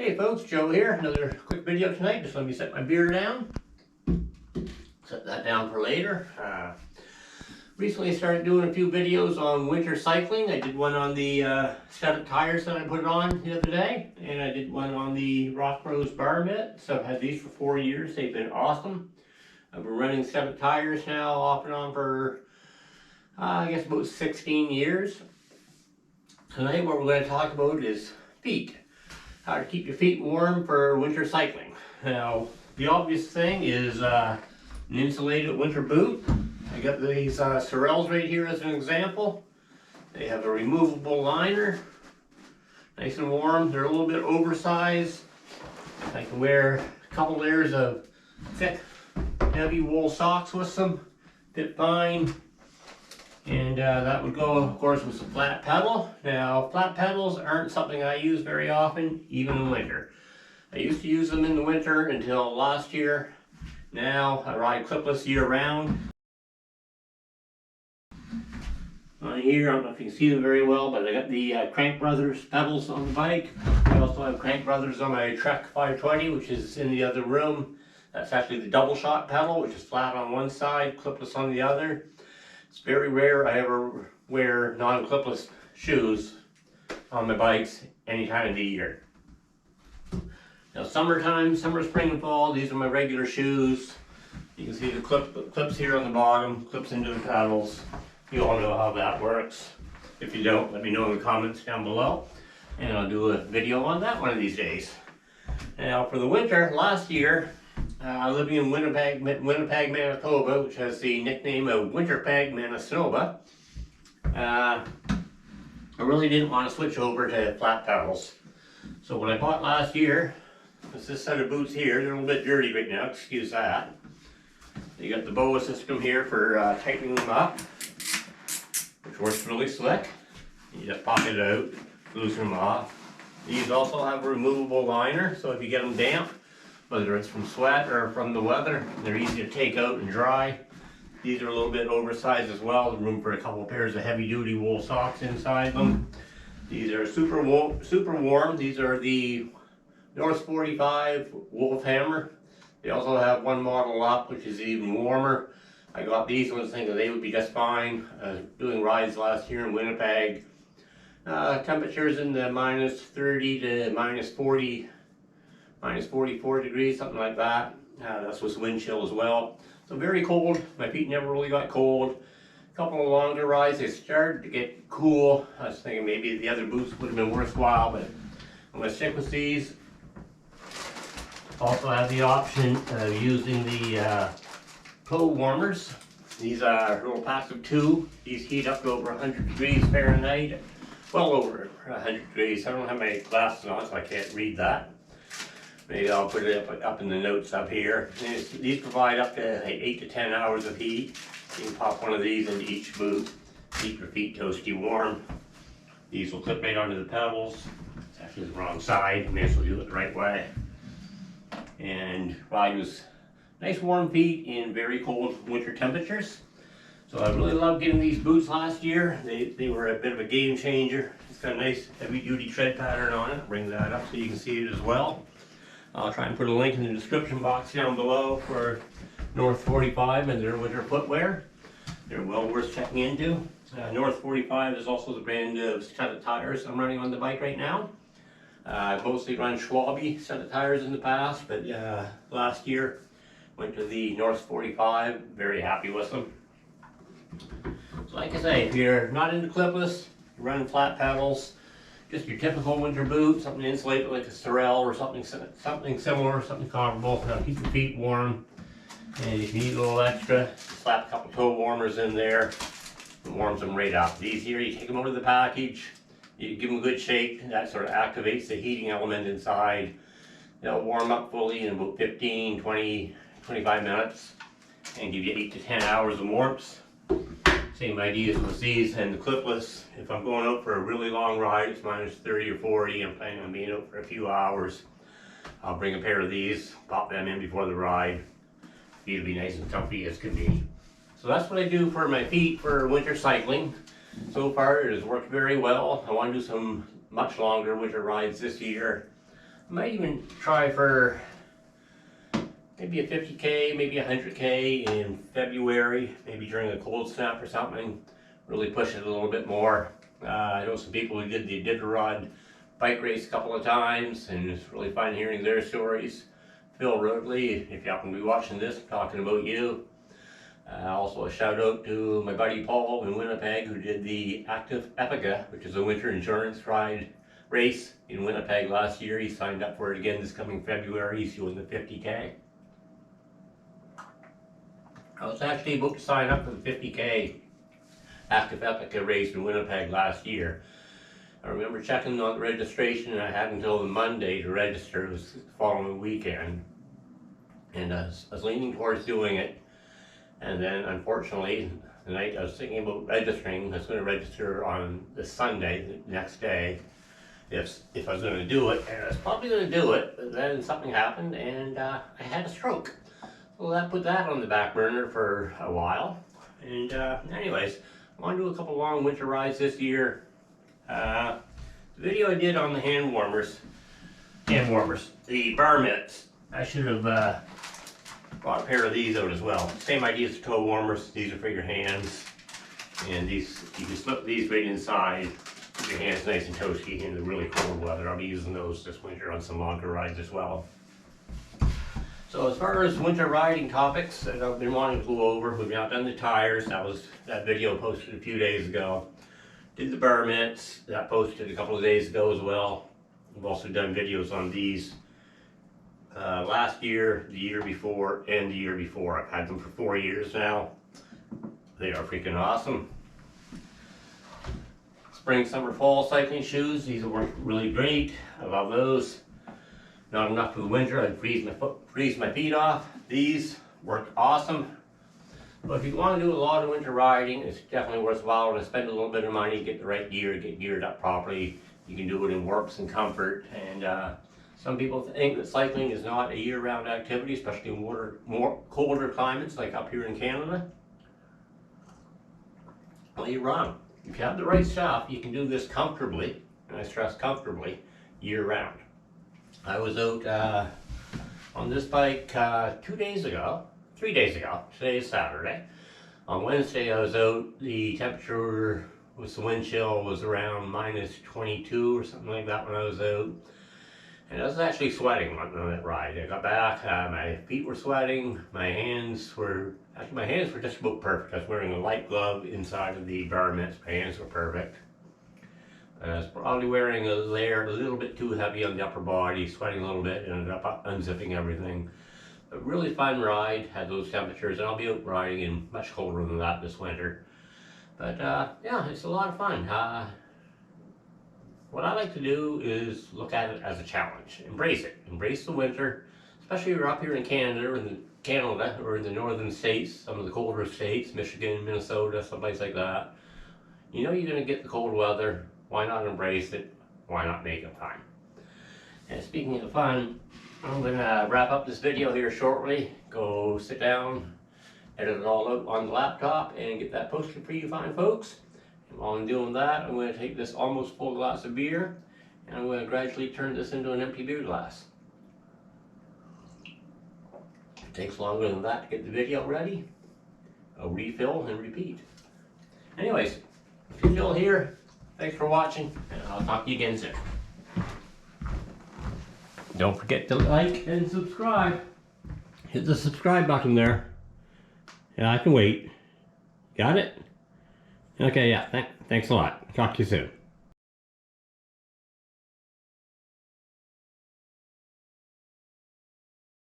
Hey folks, Joe here. Another quick video tonight. Just let me set my beer down. Set that down for later. Recently I started doing a few videos on winter cycling. I did one on the set of tires that I put on the other day. And I did one on the ROCKBROS Bar Mitts. So I've had these for 4 years. They've been awesome. I've been running 7 tires now off and on for I guess about 16 years. Tonight what we're going to talk about is feet. How to keep your feet warm for winter cycling. Now, the obvious thing is an insulated winter boot. I got these Sorels right here as an example. They have a removable liner. Nice and warm. They're a little bit oversized. I can wear a couple layers of thick, heavy wool socks with them. Fit fine. And that would go, of course, with some flat pedal. Now, flat pedals aren't something I use very often, even in winter. I used to use them in the winter until last year. Now, I ride clipless year-round. On here, I don't know if you can see them very well, but I got the Crank Brothers pedals on the bike. I also have Crank Brothers on my Trek 520, which is in the other room. That's actually the double shot pedal, which is flat on one side, clipless on the other. It's very rare I ever wear non-clipless shoes on my bikes any time of the year. Now summertime, summer, spring, and fall, these are my regular shoes. You can see the clips here on the bottom, clips into the pedals. You all know how that works. If you don't, let me know in the comments down below, and I'll do a video on that one of these days. Now for the winter, last year, living in Winnipeg, Manitoba, which has the nickname of Winterpeg, Manitoba, I really didn't want to switch over to flat pedals. So what I bought last year was this set of boots here. They're a little bit dirty right now, excuse that. You got the BOA system here for tightening them up, which works really slick. You just pop it out, loosen them off. These also have a removable liner, so if you get them damp, whether it's from sweat or from the weather, they're easy to take out and dry. These are a little bit oversized as well. There's room for a couple pairs of heavy-duty wool socks inside them. These are super warm. These are the North 45 Wolf Hammer. They also have one model up, which is even warmer. I got these ones thinking they would be just fine. Doing rides last year in Winnipeg. Temperatures in the minus 30 to minus 40. Minus 44 degrees, something like that. That's with wind chill as well. So very cold. My feet never really got cold. A couple of longer rides, they started to get cool. I was thinking maybe the other boots would have been worthwhile, but I'm going to stick with these. Also have the option of using the toe warmers. These are little packs of 2. These heat up to over 100 degrees Fahrenheit. Well over 100 degrees. I don't have my glasses on, so I can't read that. Maybe I'll put it up in the notes up here. These provide up to like 8 to 10 hours of heat. You can pop one of these into each boot. Keep your feet toasty warm. These will clip right onto the pedals. It's actually the wrong side. May as well do it the right way. And ride with nice warm feet in very cold winter temperatures. So I really loved getting these boots last year. They were a bit of a game changer. It's got a nice heavy duty tread pattern on it. I'll bring that up so you can see it as well. I'll try and put a link in the description box down below for North 45 and their winter footwear. They're well worth checking into. North 45 is also the brand of set of tires I'm running on the bike right now. I've mostly run Schwalbe set of tires in the past, but last year went to the North 45. Very happy with them. So like I say, if you're not into clipless, you're running flat pedals, just your typical winter boot, something insulated like a Sorel or something similar, something comparable. That'll keep your feet warm. And if you need a little extra, slap a couple toe warmers in there. It warms them right up. These here, you take them out of the package, you give them a good shake, that sort of activates the heating element inside. They'll warm up fully in about 15, 20, 25 minutes and give you 8 to 10 hours of warmth. Same ideas with these and the clipless. If I'm going out for a really long ride, it's minus 30 or 40, I'm planning on being out for a few hours, I'll bring a pair of these, pop them in before the ride. Feet will be nice and comfy as can be. So that's what I do for my feet for winter cycling. So far it has worked very well. I want to do some much longer winter rides this year. might even try for maybe a 50K, maybe 100K in February, maybe during a cold snap or something. Really push it a little bit more. I know some people who did the Iditarod bike race a couple of times, and it's really fun hearing their stories. Phil Roadley, if you happen to be watching this, I'm talking about you. Also a shout out to my buddy Paul in Winnipeg, who did the Active Epica, which is a winter endurance ride race in Winnipeg last year. He signed up for it again this coming February. He's doing the 50K. I was actually able to sign up for the 50K Active Epica race in Winnipeg last year. I remember checking on the registration, and I had until the Monday to register. It was the following weekend, and I was leaning towards doing it. And then, unfortunately, the night I was thinking about registering, I was going to register on the Sunday, the next day, if I was going to do it. And I was probably going to do it, but then something happened, and I had a stroke. So that put that on the back burner for a while. And anyways, I want to do a couple long winter rides this year. The video I did on the hand warmers, the Bar Mitts, I should have brought a pair of these out as well. Same idea as the toe warmers. These are for your hands, and these, you can slip these right inside, keep your hands nice and toasty in the really cold weather. I'll be using those this winter on some longer rides as well. So as far as winter riding topics that I've been wanting to go over, we've now done the tires. That video posted a few days ago. Did the Bar Mitts, that posted a couple of days ago as well. We've also done videos on these last year, the year before, and the year before. I've had them for 4 years now. They are freaking awesome. Spring, summer, fall cycling shoes. These work really great. I love those. Not enough for the winter. I'd freeze my feet off. These work awesome. But if you want to do a lot of winter riding, it's definitely worthwhile to spend a little bit of money, get the right gear, get geared up properly. You can do it in warmth and comfort. And some people think that cycling is not a year-round activity, especially in more colder climates like up here in Canada. Well, you're wrong. If you have the right stuff, you can do this comfortably, and I stress comfortably, year-round. I was out on this bike 3 days ago. Today is Saturday. On Wednesday I was out, the temperature with the wind chill was around -22 or something like that when I was out. And I was actually sweating on that ride. I got back, my feet were sweating, my hands were just about perfect. I was wearing a light glove inside of the Bar Mitts. My hands were perfect. I was probably wearing a layer a little bit too heavy on the upper body, sweating a little bit, ended up unzipping everything. A really fun ride, had those temperatures, and I'll be out riding in much colder than that this winter. But yeah, it's a lot of fun. What I like to do is look at it as a challenge. Embrace it. Embrace the winter, especially if you're up here in Canada or in the northern states, some of the colder states, Michigan, Minnesota, someplace like that. You know you're going to get the cold weather. Why not embrace it? Why not make it fun? And speaking of fun, I'm going to wrap up this video here shortly. Go sit down, edit it all out on the laptop, and get that posted for you fine folks. And while I'm doing that, I'm going to take this almost full glass of beer, and I'm going to gradually turn this into an empty beer glass. If it takes longer than that to get the video ready, I'll refill and repeat. Anyways, if you're still here, thanks for watching, and I'll talk to you again soon. Don't forget to like and subscribe. Hit the subscribe button there. Yeah, I can wait. Got it? Okay, yeah, thanks a lot. Talk to you soon.